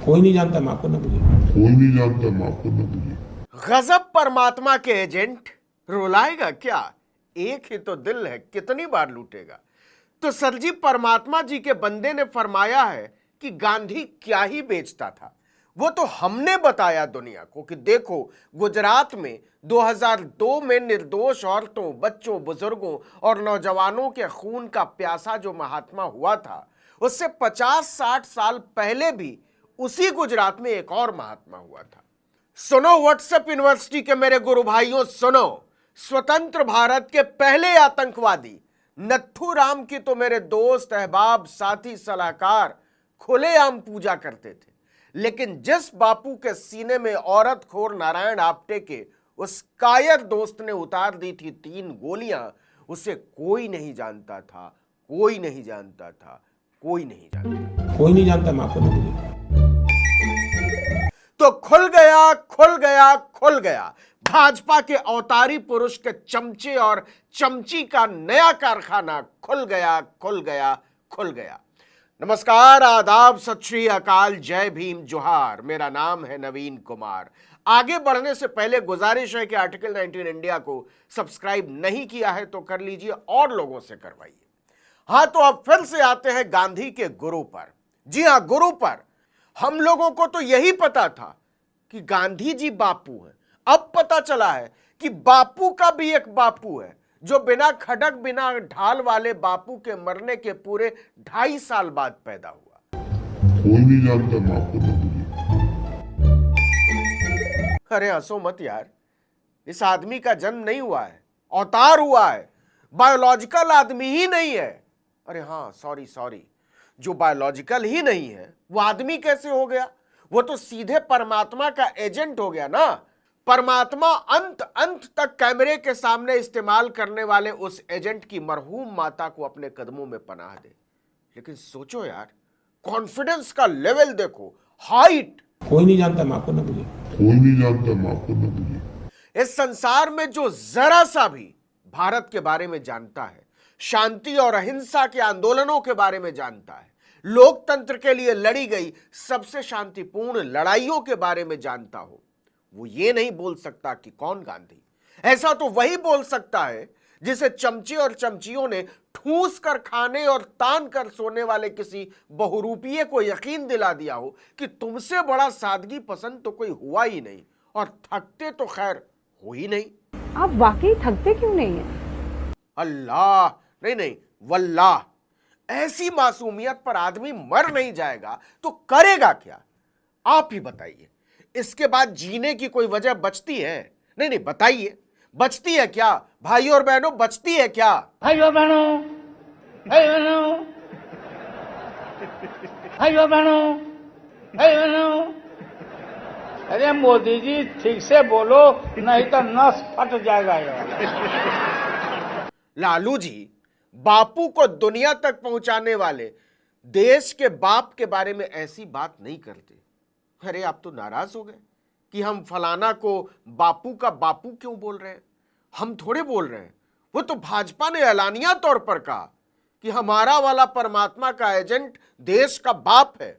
कोई नहीं जानता, माफ करना मुझे। कोई नहीं जानता, माफ करना मुझे। गजब परमात्मा के एजेंट, रुलाएगा क्या? एक ही तो दिल है, कितनी बार लूटेगा। तो सर जी, परमात्मा जी के बंदे ने फरमाया है कि गांधी क्या ही बेचता था, वो तो हमने बताया दुनिया को कि देखो गुजरात में 2002 में निर्दोष औरतों, बच्चों, बुजुर्गों और नौजवानों के खून का प्यासा जो महात्मा हुआ था, उससे 50-60 साल पहले भी उसी गुजरात में एक और महात्मा हुआ था। सुनो व्हाट्सएप यूनिवर्सिटी के मेरे गुरु भाइयों, सुनो, स्वतंत्र भारत के पहले आतंकवादी नथुराम की तो मेरे दोस्त, अहबाब, साथी, सलाहकार खुलेआम पूजा करते थे, लेकिन जिस बापू के सीने में औरत खोर नारायण आप्टे के उस कायर दोस्त ने उतार दी थी 3 गोलियां, उसे कोई नहीं जानता था, कोई नहीं जानता था, कोई नहीं जानता। कोई नहीं जानता, माफ करना मुझे। तो खुल गया, खुल गया, खुल गया भाजपा के अवतारी पुरुष के चमचे और चमची का नया कारखाना। खुल गया, खुल गया, खुल गया। नमस्कार, आदाब, सत श्री अकाल, जय भीम, जोहार। मेरा नाम है नवीन कुमार। आगे बढ़ने से पहले गुजारिश है कि आर्टिकल 19 इंडिया को सब्सक्राइब नहीं किया है तो कर लीजिए और लोगों से करवाइए। हाँ, तो अब फिर से आते हैं गांधी के गुरु पर। जी हाँ, गुरु पर। हम लोगों को तो यही पता था कि गांधी जी बापू हैं, अब पता चला है कि बापू का भी एक बापू है जो बिना खड़क, बिना ढाल वाले बापू के मरने के पूरे 2.5 साल बाद पैदा हुआ। कोई नहीं जानता, माफ करना मुझे। अरे हंसो मत यार, इस आदमी का जन्म नहीं हुआ है, अवतार हुआ है, बायोलॉजिकल आदमी ही नहीं है। अरे हाँ, सॉरी, जो बायोलॉजिकल ही नहीं है वो आदमी कैसे हो गया? वो तो सीधे परमात्मा का एजेंट हो गया ना। परमात्मा अंत तक कैमरे के सामने इस्तेमाल करने वाले उस एजेंट की मरहूम माता को अपने कदमों में पनाह दे। लेकिन सोचो यार, कॉन्फिडेंस का लेवल देखो, हाइट। कोई नहीं जानता, माफ करना मुझे। कोई नहीं जानता, माफ करना मुझे। इस संसार में जो जरा सा भी भारत के बारे में जानता है, शांति और अहिंसा के आंदोलनों के बारे में जानता है, लोकतंत्र के लिए लड़ी गई सबसे शांतिपूर्ण लड़ाइयों के बारे में जानता हो, वो ये नहीं बोल सकता कि कौन गांधी। ऐसा तो वही बोल सकता है जिसे चमचे और चमचियों ने ठूस कर खाने और तान कर सोने वाले किसी बहुरूपिये को यकीन दिला दिया हो कि तुमसे बड़ा सादगी पसंद तो कोई हुआ ही नहीं, और थकते तो खैर हो ही नहीं। आप वाकई थकते क्यों नहीं हैं? अल्लाह, नहीं, वल्लाह, ऐसी मासूमियत पर आदमी मर नहीं जाएगा तो करेगा क्या? आप ही बताइए। इसके बाद जीने की कोई वजह बचती है? नहीं, बताइए, बचती है क्या? भाइयों और बहनों, बचती है क्या? भाइयों बहनों, भाइयों बहनों, भाइयों बहनों, भाइयों बहनों, अरे मोदी जी ठीक से बोलो, नहीं तो नस फट जाएगा यार। लालू जी बापू को दुनिया तक पहुंचाने वाले देश के बाप के बारे में ऐसी बात नहीं करते। अरे आप तो नाराज हो गए कि हम फलाना को बापू का बापू क्यों बोल रहे हैं? हम थोड़े बोल रहे हैं, वो तो भाजपा ने ऐलानिया तौर पर कहा कि हमारा वाला परमात्मा का एजेंट देश का बाप है।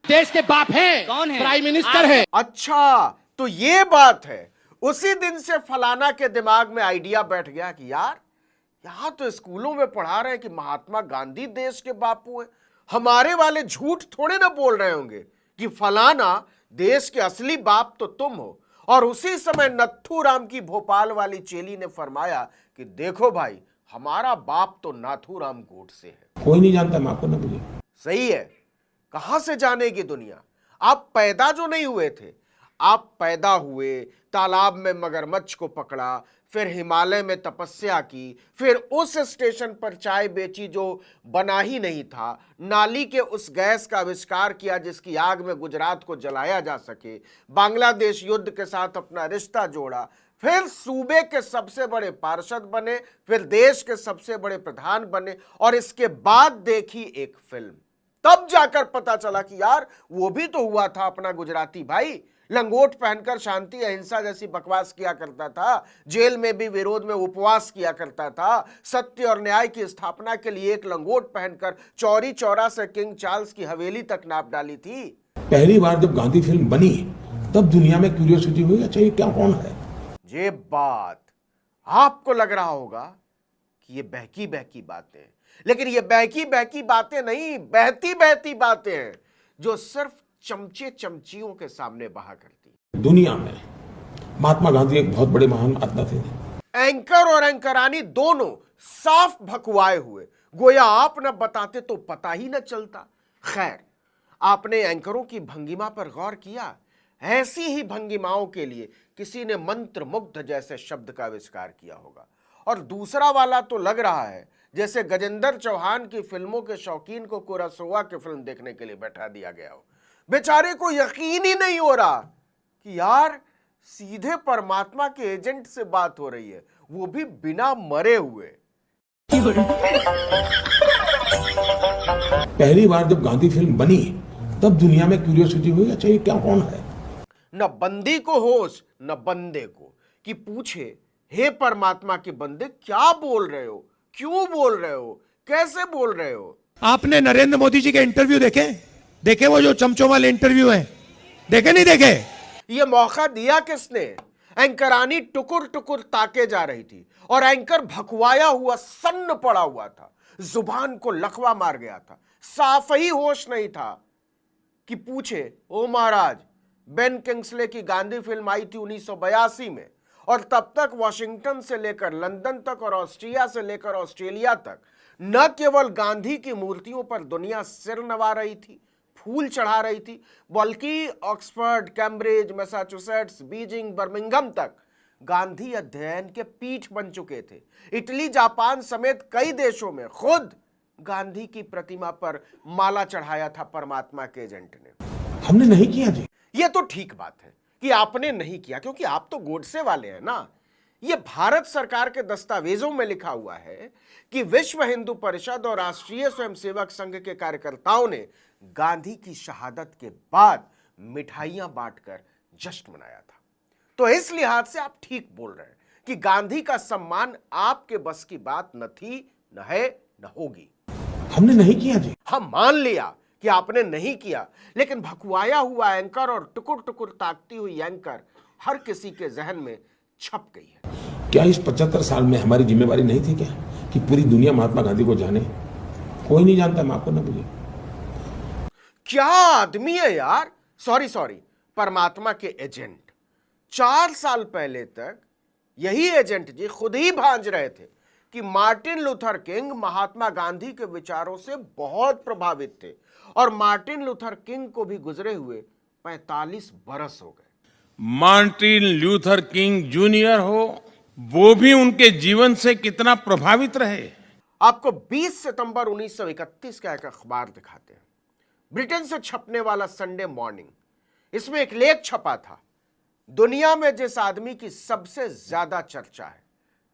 देश के बाप है, कौन है? प्राइम मिनिस्टर है। अच्छा, तो ये बात है। उसी दिन से फलाना के दिमाग में आइडिया बैठ गया कि यार, यहां तो स्कूलों में पढ़ा रहे हैं कि महात्मा गांधी देश के बापू हैं, हमारे वाले झूठ थोड़े ना बोल रहे होंगे कि फलाना देश के असली बाप तो तुम हो। और उसी समय नथुराम की भोपाल वाली चेली ने फरमाया कि देखो भाई, हमारा बाप तो नाथुराम गोडसे है। कोई नहीं जानता, माफ करना मुझे। सही है, कहां से जानेगी दुनिया? आप पैदा जो नहीं हुए थे, आप पैदा हुए, तालाब में मगरमच्छ को पकड़ा, फिर हिमालय में तपस्या की, फिर उस स्टेशन पर चाय बेची जो बना ही नहीं था, नाली के उस गैस का आविष्कार किया जिसकी आग में गुजरात को जलाया जा सके, बांग्लादेश युद्ध के साथ अपना रिश्ता जोड़ा, फिर सूबे के सबसे बड़े पार्षद बने, फिर देश के सबसे बड़े प्रधान बने, और इसके बाद देखी एक फिल्म। तब जाकर पता चला कि यार, वो भी तो हुआ था अपना गुजराती भाई, लंगोट पहनकर शांति अहिंसा जैसी बकवास किया करता था, जेल में भी विरोध में उपवास किया करता था, सत्य और न्याय की स्थापना के लिए एक लंगोट पहनकर चौरी चौरा से किंग चार्ल्स की हवेली तक नाप डाली थी। पहली बार जब गांधी फिल्म बनी तब दुनिया में क्यूरियोसिटी हुई, अच्छा ये क्या कौन है। ये बात आपको लग रहा होगा कि ये बहकी बहकी बातें हैं, लेकिन ये बहकी बहकी बातें नहीं, बहती बहती बातें हैं जो सिर्फ चमचे चमचियों के सामने बहा करती। दुनिया में महात्मा गांधी एक बहुत बड़े महान आत्मा थे। एंकर और एंकरानी दोनों साफ भकुआए हुए, गोया आप न बताते तो पता ही न चलता। खैर, आपने एंकरों की भंगिमा पर गौर किया? ऐसी ही भंगिमाओं के लिए किसी ने मंत्र मुग्ध जैसे शब्द का आविष्कार किया होगा। और दूसरा वाला तो लग रहा है जैसे गजेंद्र चौहान की फिल्मों के शौकीन को कुरासोवा की फिल्म देखने के लिए बैठा दिया गया हो। बेचारे को यकीन ही नहीं हो रहा कि यार सीधे परमात्मा के एजेंट से बात हो रही है, वो भी बिना मरे हुए। पहली बार जब गांधी फिल्म बनी तब दुनिया में क्यूरियोसिटी हुई, अच्छा ये क्या कौन है। न बंदी को होश न बंदे को कि पूछे, हे परमात्मा के बंदे क्या बोल रहे हो, क्यों बोल रहे हो, कैसे बोल रहे हो। आपने नरेंद्र मोदी जी के इंटरव्यू देखे वो जो चमचों वाले इंटरव्यू हैं, देखे नहीं देखे? ये मौका दिया किसने? एंकरानी टुकुर टुकुर ताके जा रही थी और एंकर भखवाया हुआ सन्न पड़ा हुआ था, जुबान को लकवा मार गया था, साफ ही होश नहीं था कि पूछे, ओ महाराज, बेन किंग्सले की गांधी फिल्म आई थी 1982 में और तब तक वॉशिंगटन से लेकर लंदन तक और ऑस्ट्रिया से लेकर ऑस्ट्रेलिया तक न केवल गांधी की मूर्तियों पर दुनिया सिर नवा रही थी, फूल चढ़ा रही थी, बल्कि Oxford, Cambridge, Massachusetts, Beijing, Birmingham तक गांधी अध्ययन के पीठ बन चुके थे। इटली, जापान समेत कई देशों में खुद गांधी की प्रतिमा पर माला चढ़ाया था परमात्मा के एजेंट ने। हमने नहीं किया जी। यह तो ठीक बात है कि आपने नहीं किया, क्योंकि आप तो गोडसे वाले हैं ना। यह भारत सरकार के दस्तावेजों में लिखा हुआ है कि विश्व हिंदू परिषद और राष्ट्रीय स्वयंसेवक संघ के कार्यकर्ताओं ने गांधी की शहादत के बाद मिठाइयां बांटकर जश्न मनाया था। तो इस लिहाज से आप ठीक बोल रहे हैं कि गांधी का सम्मान आपके बस की बात न थी, न है, न होगी। हमने नहीं किया जी। हम मान लिया कि आपने नहीं किया, लेकिन भकुआया हुआ एंकर और टुकुर टुकुर ताकती हुई एंकर हर किसी के जहन में छप गई है। क्या इस 75 साल में हमारी जिम्मेवारी नहीं थी क्या कि पूरी दुनिया महात्मा गांधी को जाने। कोई नहीं जानता, माफ करना मुझे। क्या आदमी है यार। सॉरी, परमात्मा के एजेंट। 4 साल पहले तक यही एजेंट जी खुद ही भांज रहे थे कि Martin Luther king Mahatma Gandhi के विचारों से बहुत प्रभावित थे और मार्टिन लूथर किंग को भी गुजरे हुए 45 बरस हो गए। मार्टिन लूथर किंग जूनियर हो, वो भी उनके जीवन से कितना प्रभावित रहे। आपको 20 सितंबर 1931 का एक अखबार दिखाते हैं, ब्रिटेन से छपने वाला संडे मॉर्निंग। इसमें एक लेख छपा था, दुनिया में जिस आदमी की सबसे ज्यादा चर्चा है,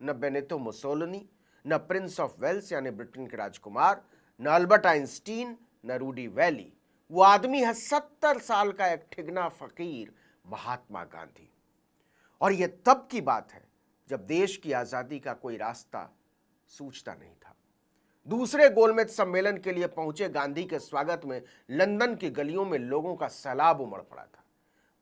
न बेनितो मुसोलिनी, न प्रिंस ऑफ वेल्स यानी ब्रिटेन के राजकुमार, न अल्बर्ट आइंस्टीन, न रूडी वैली, वो आदमी है 70 साल का एक ठिगना फकीर महात्मा गांधी। और यह तब की बात है जब देश की आजादी का कोई रास्ता सूझता नहीं था। दूसरे गोलमेज सम्मेलन के लिए पहुंचे गांधी के स्वागत में लंदन की गलियों में लोगों का सैलाब उमड़ पड़ा था।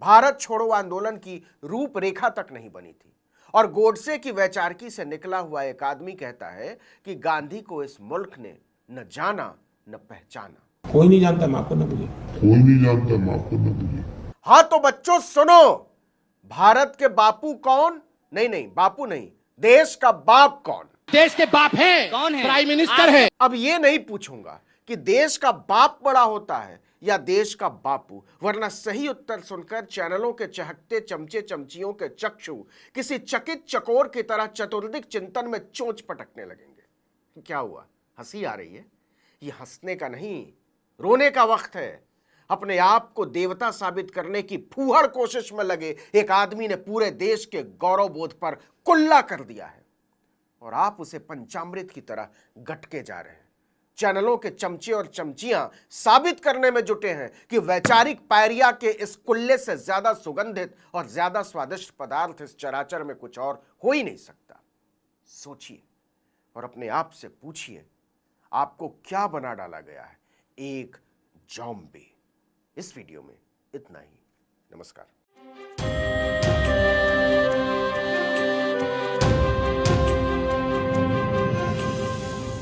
भारत छोड़ो आंदोलन की रूपरेखा तक नहीं बनी थी और गोडसे की वैचारिकी से निकला हुआ एक आदमी कहता है कि गांधी को इस मुल्क ने न जाना न पहचाना। कोई नहीं जानता, माफ करना मुझे। कोई नहीं जानता, माफ करना मुझे। हाँ तो बच्चों सुनो, भारत के बापू कौन? नहीं, बापू नहीं, देश का बाप कौन? देश के बाप है, कौन है? प्राइम मिनिस्टर है। अब ये नहीं पूछूंगा कि देश का बाप बड़ा होता है या देश का बापू, वरना सही उत्तर सुनकर चैनलों के चहकते चमचे चमचियों के चक्षु किसी चकित चकोर की तरह चतुर्दिक चिंतन में चोंच पटकने लगेंगे। क्या हुआ, हंसी आ रही है? ये हंसने का नहीं, रोने का वक्त है। अपने आप को देवता साबित करने की फूहड़ कोशिश में लगे एक आदमी ने पूरे देश के गौरव बोध पर कुल्ला कर दिया है और आप उसे पंचामृत की तरह गटके जा रहे हैं। चैनलों के चमचे और चमचियां साबित करने में जुटे हैं कि वैचारिक पायरिया के इस कुल्ले से ज्यादा सुगंधित और ज्यादा स्वादिष्ट पदार्थ इस चराचर में कुछ और हो ही नहीं सकता। सोचिए और अपने आप से पूछिए, आपको क्या बना डाला गया है? एक जॉम्बी। इस वीडियो में इतना ही। नमस्कार।